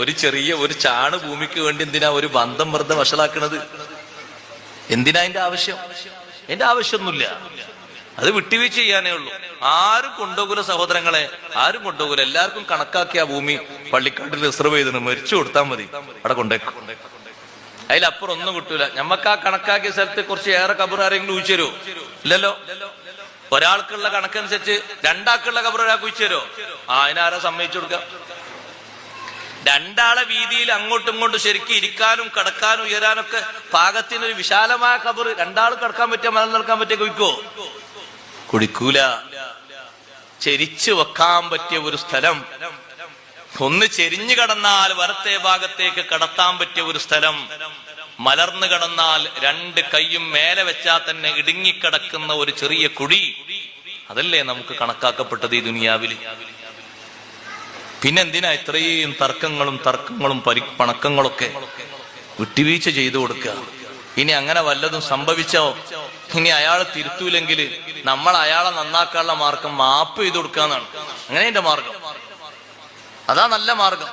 ഒരു ചെറിയ ഒരു ചാണ് ഭൂമിക്ക് വേണ്ടി എന്തിനാ ഒരു ബന്ധം വെറുതെ വഷളാക്കണത്? എന്തിനാ അതിന്റെ ആവശ്യം? അതിന്റെ ആവശ്യമൊന്നുമില്ല. അത് വിട്ടുവീഴ്ച ചെയ്യാനേ ഉള്ളൂ. ആരും കൊണ്ടുപോകൂല സഹോദരങ്ങളെ, ആരും കൊണ്ടുപോകൂല. എല്ലാവർക്കും കണക്കാക്കിയ ഭൂമി പള്ളിക്കാട്ടിൽ റിസർവ് ചെയ്തിട്ട് മരിച്ചു കൊടുത്താൽ മതി, അവിടെ കൊണ്ടേക്കും. അതിലപ്പുറം ഒന്നും കിട്ടൂല. ഞമ്മക്ക് ആ കണക്കാക്കിയ സ്ഥലത്ത് കുറച്ച് ഏറെ കബർ ആരെങ്കിലും കുഴിച്ചു തരുമോ? ഇല്ലല്ലോ. ഒരാൾക്കുള്ള കണക്കനുസരിച്ച് രണ്ടാൾക്കുള്ള കബർ ഒരാൾക്ക് കുഴിച്ചു തരുമോ? അതിനാരാ സമ്മതിച്ചു കൊടുക്കാം? രണ്ടാളെ വീതിയിൽ അങ്ങോട്ടും ഇങ്ങോട്ടും ശരിക്കും ഇരിക്കാനും കിടക്കാനും ഉയരാനൊക്കെ പാകത്തിനൊരു വിശാലമായ കബർ രണ്ടാൾ കിടക്കാൻ പറ്റിയ മലം നടക്കാൻ പറ്റിയ കുഴിക്കോ? കുടിക്കൂല. ചെരിച്ചു വെക്കാൻ പറ്റിയ ഒരു സ്ഥലം, ഒന്ന് ചെരിഞ്ഞു കടന്നാൽ വലത്തെ ഭാഗത്തേക്ക് കടത്താൻ പറ്റിയ ഒരു സ്ഥലം, മലർന്നു കടന്നാൽ രണ്ട് കൈയും മേലെ വെച്ചാൽ തന്നെ ഇടുങ്ങിക്കിടക്കുന്ന ഒരു ചെറിയ കുഴി, അതല്ലേ നമുക്ക് കണക്കാക്കപ്പെട്ടത് ഈ ദുനിയാവിൽ. പിന്നെന്തിനാ ഇത്രയും തർക്കങ്ങളും പണക്കങ്ങളൊക്കെ? വിട്ടുവീഴ്ച ചെയ്തു കൊടുക്കുക. ഇനി അങ്ങനെ വല്ലതും സംഭവിച്ചോ, ഇനി അയാൾ തിരുത്തൂലെങ്കിൽ നമ്മൾ അയാളെ നന്നാക്കാനുള്ള മാർഗം മാപ്പ് ചെയ്തു കൊടുക്കാന്നാണ്. അങ്ങനെ എന്റെ മാർഗം, അതാ നല്ല മാർഗം.